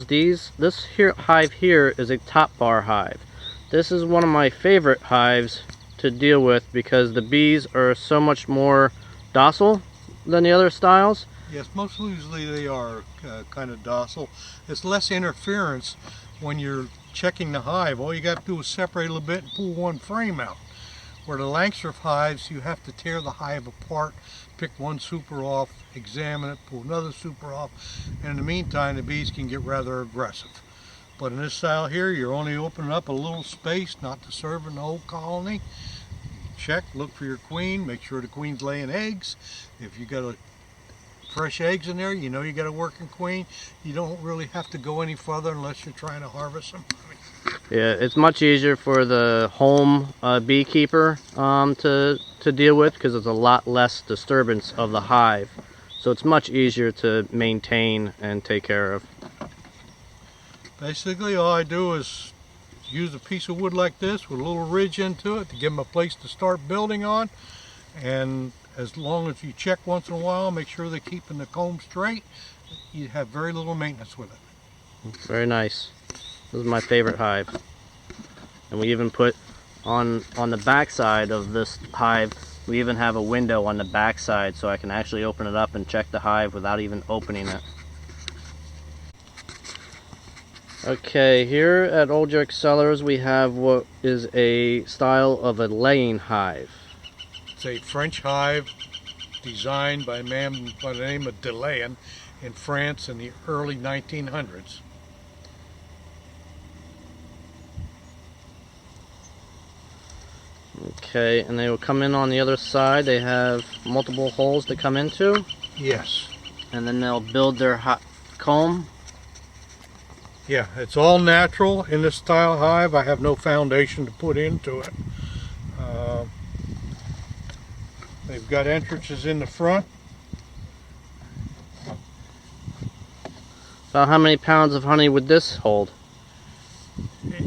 This here hive here is a top bar hive. This is one of my favorite hives to deal with because the bees are so much more docile than the other styles. Yes, most usually they are kind of docile. It's less interference when you're checking the hive. All you got to do is separate a little bit and pull one frame out. Where the Langstroth hives, you have to tear the hive apart, pick one super off, examine it, pull another super off, and in the meantime the bees can get rather aggressive. But in this style here, you're only opening up a little space, not disturbing the whole colony. Check, look for your queen, make sure the queen's laying eggs. If you got fresh eggs in there, you know you got a working queen. You don't really have to go any further unless you're trying to harvest them. Yeah, it's much easier for the home beekeeper to deal with because there's a lot less disturbance of the hive. So it's much easier to maintain and take care of. Basically, all I do is use a piece of wood like this with a little ridge into it to give them a place to start building on. And as long as you check once in a while, make sure they're keeping the comb straight, you have very little maintenance with it. Very nice. This is my favorite hive. And we even put on the back side of this hive, we even have a window on the back side so I can actually open it up and check the hive without even opening it. Okay, here at Old York Cellars we have what is a style of a laying hive. It's a French hive designed by a man by the name of Delayan in France in the early 1900s. Okay, and they will come in on the other side. They have multiple holes to come into. Yes. And then they'll build their comb. Yeah, it's all natural in this style hive. I have no foundation to put into it. They've got entrances in the front. About how many pounds of honey would this hold?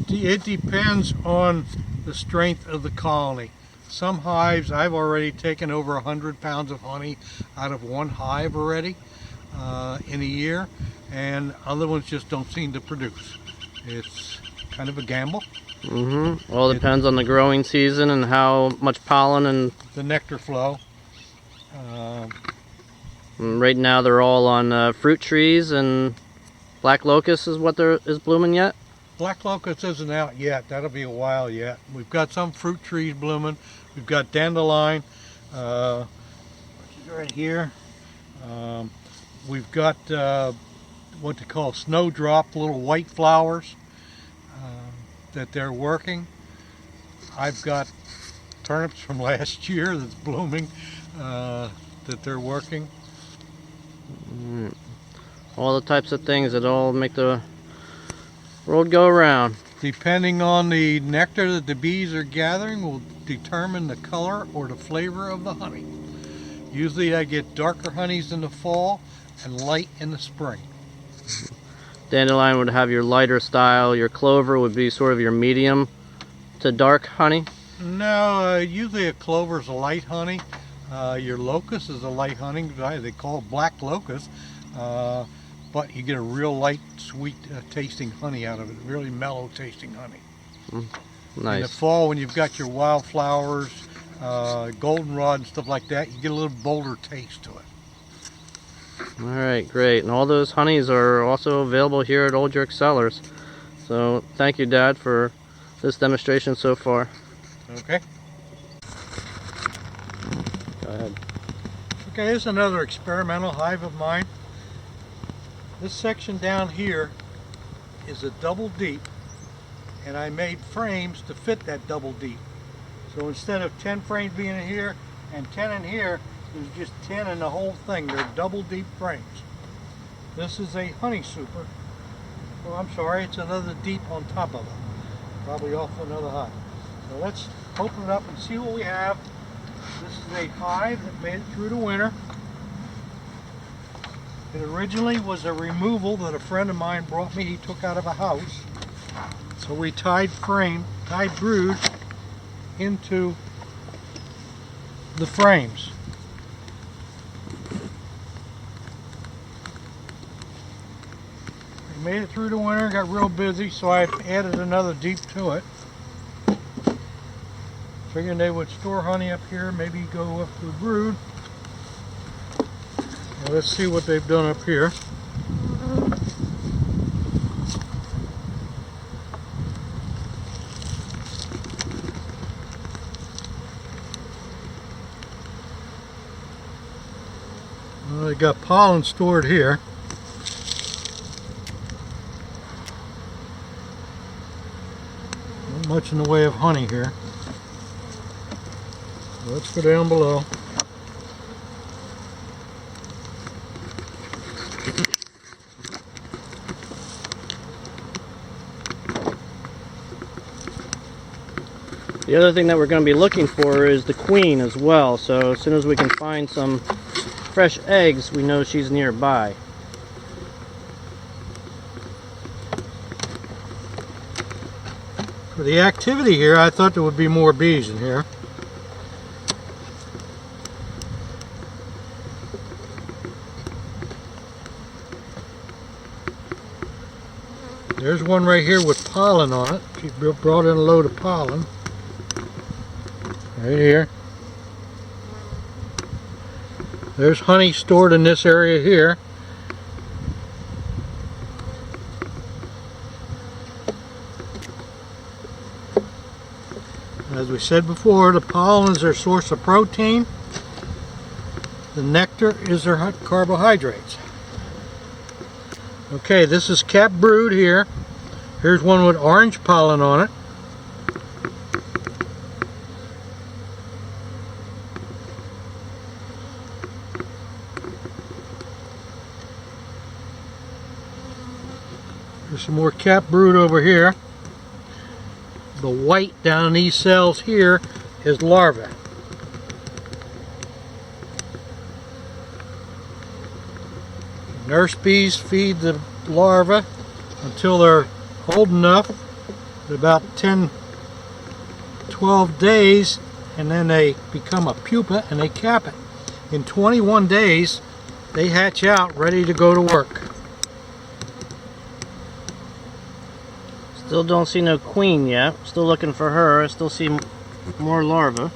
It depends on the strength of the colony. Some hives, I've already taken over 100 pounds of honey out of one hive already in a year, and other ones just don't seem to produce. It's kind of a gamble. Mm-hmm. Well, it depends on the growing season and how much pollen and the nectar flow. Right now they're all on fruit trees, and black locust is what is blooming yet. Black locust isn't out yet. That'll be a while yet. We've got some fruit trees blooming. We've got dandelion, which is right here. We've got what they call snowdrop, little white flowers that they're working. I've got turnips from last year that's blooming that they're working. All the types of things that all make the world go around. Depending on the nectar that the bees are gathering will determine the color or the flavor of the honey. Usually I get darker honeys in the fall and light in the spring. Dandelion would have your lighter style. Your clover would be sort of your medium to dark honey. No, usually a clover is a light honey. Your locust is a light honey. They call it black locust. But you get a real light, sweet tasting honey out of it. Really mellow tasting honey. Nice. In the fall, when you've got your wildflowers, goldenrod and stuff like that, you get a little bolder taste to it. Alright, great. And all those honeys are also available here at Old York Cellars. So thank you, Dad, for this demonstration so far. Okay. Go ahead. Okay, here's another experimental hive of mine. This section down here is a double deep, and I made frames to fit that double deep. So instead of 10 frames being in here and 10 in here, there's just 10 in the whole thing. They're double deep frames. This is a honey super. Oh, I'm sorry, it's another deep on top of it. Probably off another hive. So let's open it up and see what we have. This is a hive that made it through the winter. It originally was a removal that a friend of mine brought me. He took out of a house. So we tied brood into the frames. Made it through the winter, got real busy, so I added another deep to it. Figuring they would store honey up here, maybe go up to a brood. Now let's see what they've done up here. Well, they got pollen stored here. Not much in the way of honey here. Let's go down below. The other thing that we're going to be looking for is the queen as well. So as soon as we can find some fresh eggs, we know she's nearby. For the activity here, I thought there would be more bees in here. There's one right here with pollen on it. She brought in a load of pollen. Right here. There's honey stored in this area here. As we said before, the pollen is their source of protein. The nectar is their carbohydrates. Okay, this is capped brood here. Here's one with orange pollen on it. There's some more capped brood over here. The white down in these cells here is larvae. Nurse bees feed the larvae until they're old enough, about 10-12 days, and then they become a pupa and they cap it. In 21 days, they hatch out ready to go to work. Still don't see no queen yet. Still looking for her. I still see more larvae.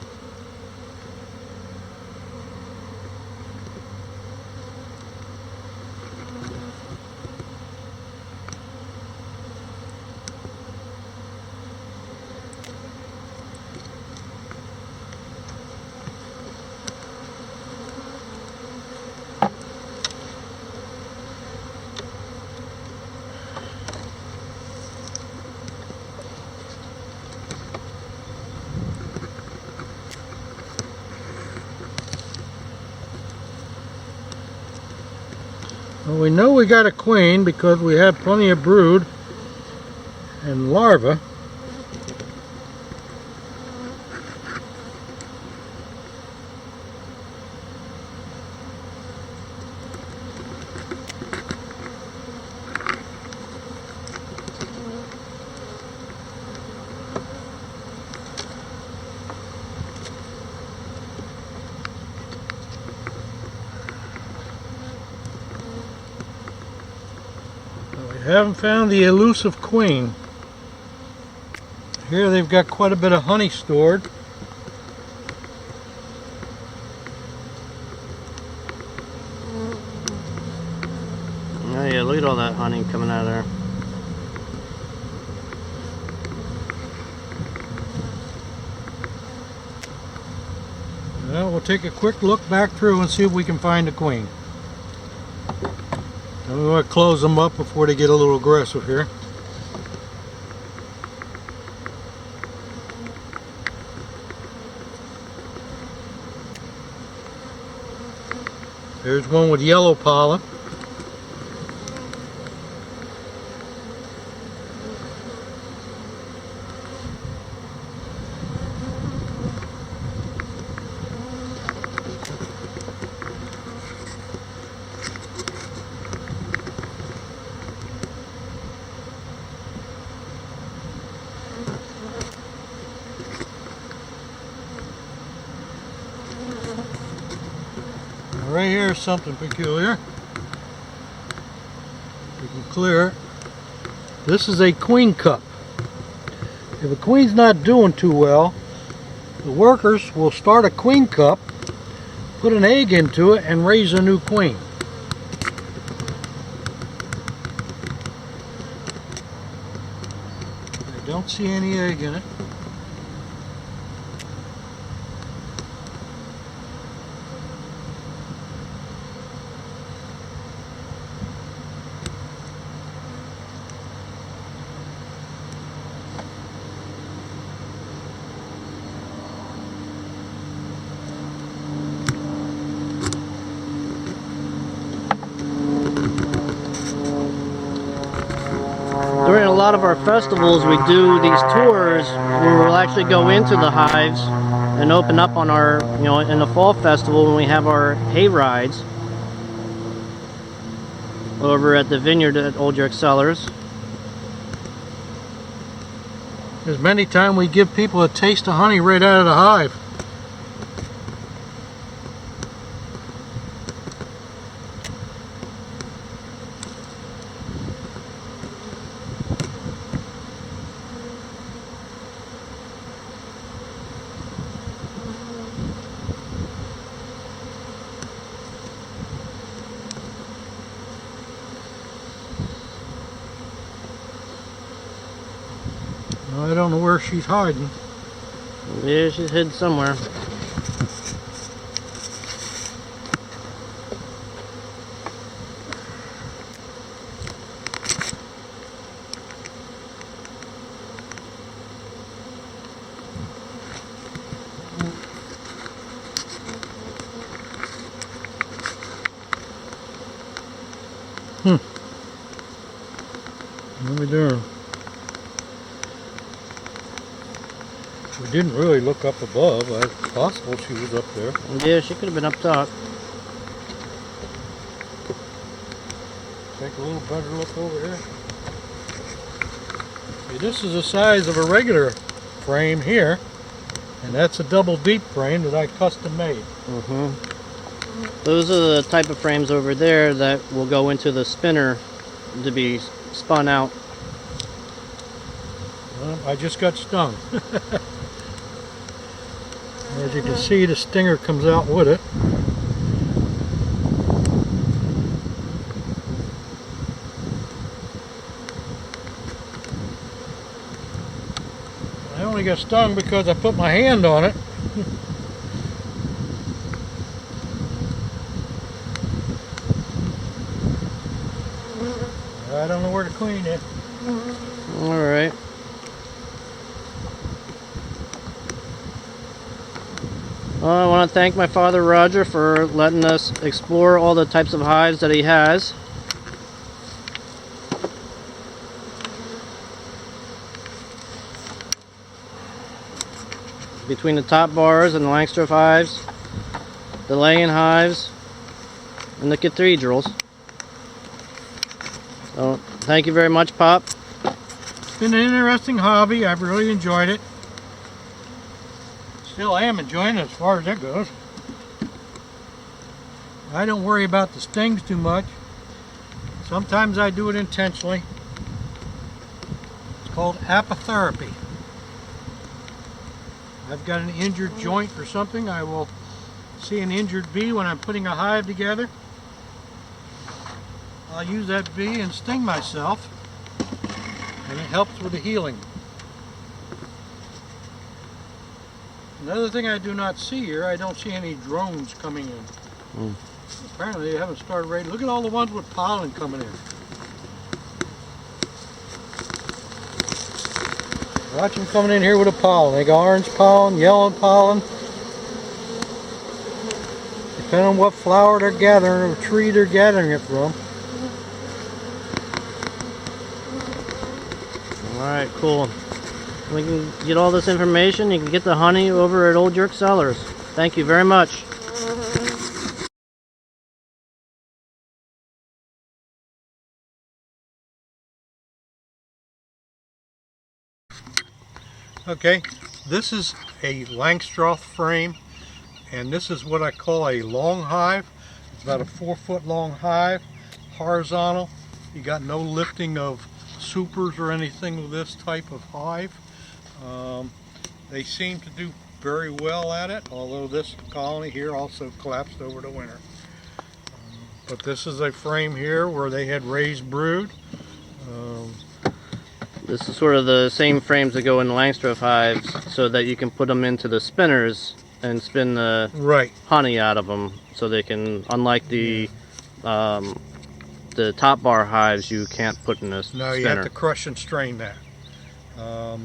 Well, we know we got a queen because we have plenty of brood and larvae. Haven't found the elusive queen. Here they've got quite a bit of honey stored. Oh yeah, look at all that honey coming out of there. Well, we'll take a quick look back through and see if we can find the queen. And we want to close them up before they get a little aggressive here. There's one with yellow pollen. Right here is something peculiar. We can clear it. This is a queen cup. If a queen's not doing too well, the workers will start a queen cup, put an egg into it, and raise a new queen. I don't see any egg in it. During a lot of our festivals, we do these tours where we'll actually go into the hives and open up on our, in the fall festival when we have our hay rides over at the vineyard at Old York Cellars. There's many times we give people a taste of honey right out of the hive. I don't know where she's hiding. Yeah, she's hid somewhere. What are we doing? We didn't really look up above. It's possible she was up there. Yeah, she could have been up top. Take a little better look over here. See, this is the size of a regular frame here, and that's a double deep frame that I custom made. Those are the type of frames over there that will go into the spinner to be spun out. Well, I just got stung. As you can see, the stinger comes out with it. I only got stung because I put my hand on it. I don't know where to clean it. Alright. Well, I want to thank my father Roger for letting us explore all the types of hives that he has. Between the top bars and the Langstroth hives, the laying hives, and the cathedrals. So, thank you very much, Pop. It's been an interesting hobby. I've really enjoyed it. Still am enjoying it as far as that goes. I don't worry about the stings too much. Sometimes I do it intentionally. It's called apitherapy. I've got an injured joint or something. I will see an injured bee when I'm putting a hive together. I'll use that bee and sting myself, and it helps with the healing. Another thing I do not see here, I don't see any drones coming in. Apparently they haven't started raiding. Look at all the ones with pollen coming in. Watch them coming in here with the pollen. They got orange pollen, yellow pollen. Depending on what flower they're gathering or tree they're gathering it from. Alright, cool. We can get all this information. You can get the honey over at Old York Cellars. Thank you very much. Okay, this is a Langstroth frame, and this is what I call a long hive. It's about a 4 foot long hive, horizontal. You got no lifting of supers or anything with this type of hive. They seem to do very well at it, although this colony here also collapsed over the winter. But this is a frame here where they had raised brood. This is sort of the same frames that go in Langstroth hives, so that you can put them into the spinners and spin the honey out of them, so they can, unlike the top bar hives, you can't put in a spinner. No, you have to crush and strain that.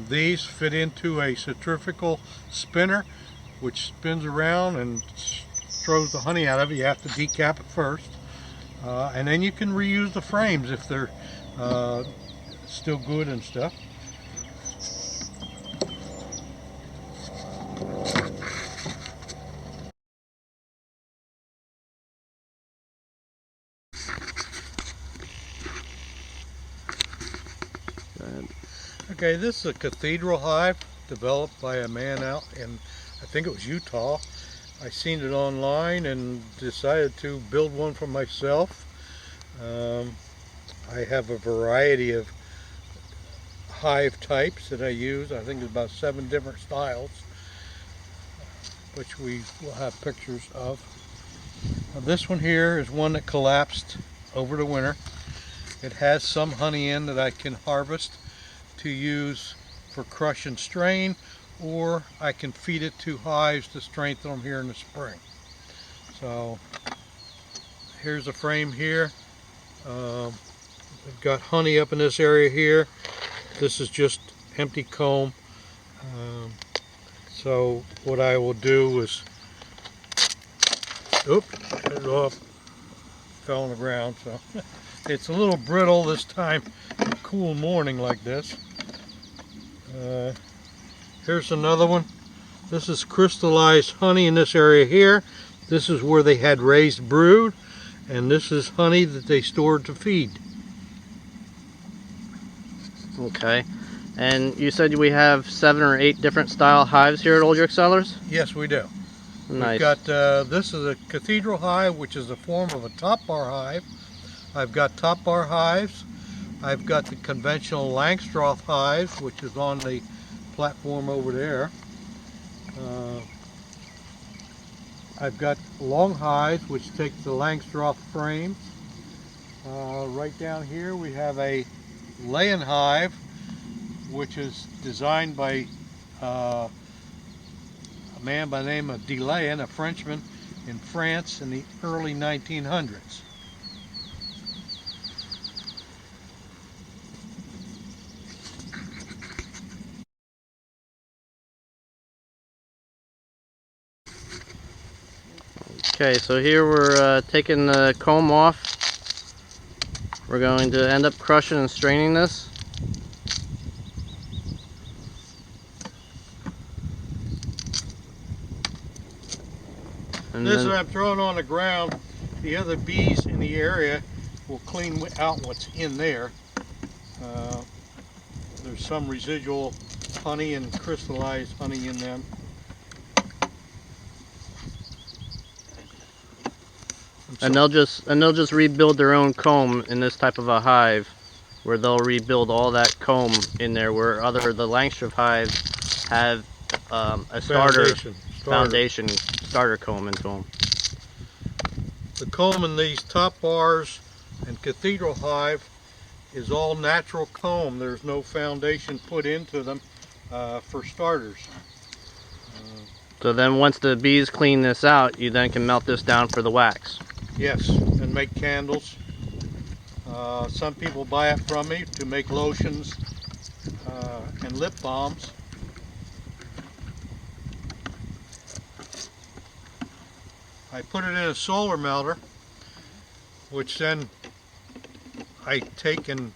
These fit into a centrifugal spinner, which spins around and throws the honey out of it. You have to decap it first, and then you can reuse the frames if they're still good and stuff. Okay, this is a cathedral hive developed by a man out in, I think it was Utah. I seen it online and decided to build one for myself. I have a variety of hive types that I use. I think it's about 7 different styles, which we will have pictures of. Now, this one here is one that collapsed over the winter. It has some honey in that I can harvest to use for crush and strain, or I can feed it to hives to strengthen them here in the spring. So here's a frame here. I've got honey up in this area here. This is just empty comb. So what I will do is, oops, it off, fell on the ground. So it's a little brittle this time, a cool morning like this. Here's another one. This is crystallized honey in this area here. This is where they had raised brood, and this is honey that they stored to feed. Okay, and you said we have 7 or 8 different style hives here at Old York Cellars? Yes, we do. Nice. We've got, this is a cathedral hive, which is a form of a top bar hive. I've got top bar hives. I've got the conventional Langstroth hives, which is on the platform over there. I've got long hives, which take the Langstroth frames. Right down here we have a laying hive, which is designed by a man by the name of Delayen, a Frenchman in France in the early 1900s. Okay, so here we're taking the comb off. We're going to end up crushing and straining this. And this that I'm throwing on the ground, the other bees in the area will clean out what's in there. There's some residual honey and crystallized honey in them. And they'll just rebuild their own comb in this type of a hive, where they'll rebuild all that comb in there, where the Langstroth hives have a foundation starter comb into them. The comb in these top bars and cathedral hive is all natural comb. There's no foundation put into them for starters. So then once the bees clean this out, you then can melt this down for the wax. Yes, and make candles. Some people buy it from me to make lotions and lip balms. I put it in a solar melter, which then I take and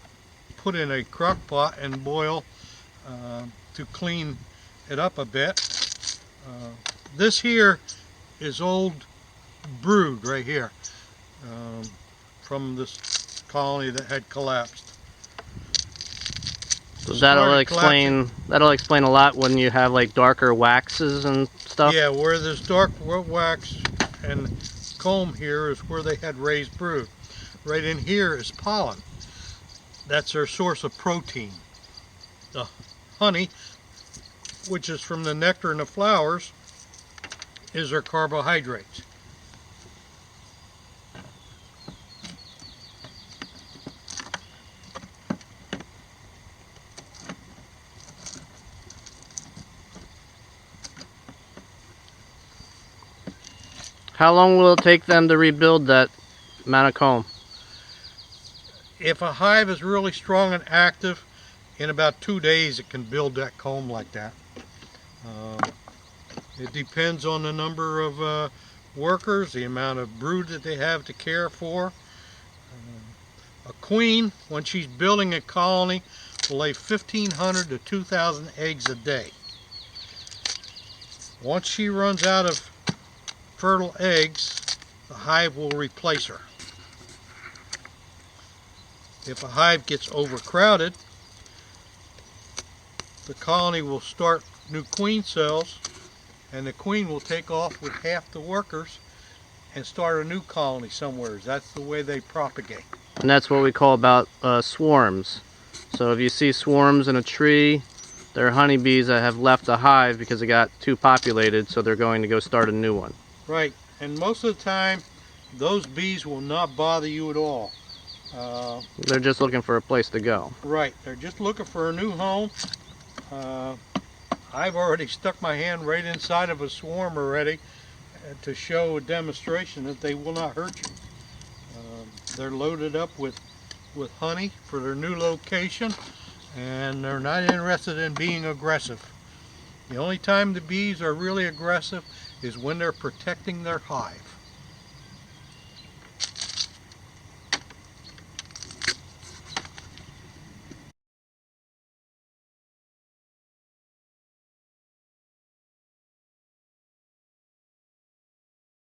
put in a crock pot and boil to clean it up a bit. This here is old brood right here from this colony that had collapsed. So that'll explain a lot when you have like darker waxes and stuff. Yeah, where there's dark wax and comb here is where they had raised brood. Right in here is pollen. That's their source of protein. The honey, which is from the nectar in the flowers, is their carbohydrates. How long will it take them to rebuild that amount of comb? If a hive is really strong and active, in about 2 days it can build that comb like that. It depends on the number of workers, the amount of brood that they have to care for. A queen, when she's building a colony, will lay 1,500 to 2,000 eggs a day. Once she runs out of fertile eggs, the hive will replace her. If a hive gets overcrowded, the colony will start new queen cells, and the queen will take off with half the workers and start a new colony somewhere. That's the way they propagate. And that's what we call about swarms. So if you see swarms in a tree, they're honeybees that have left the hive because it got too populated, so they're going to go start a new one. Right, and most of the time, those bees will not bother you at all. They're just looking for a place to go. Right, they're just looking for a new home. I've already stuck my hand right inside of a swarm already to show a demonstration that they will not hurt you. They're loaded up with honey for their new location, and they're not interested in being aggressive. The only time the bees are really aggressive is when they're protecting their hive.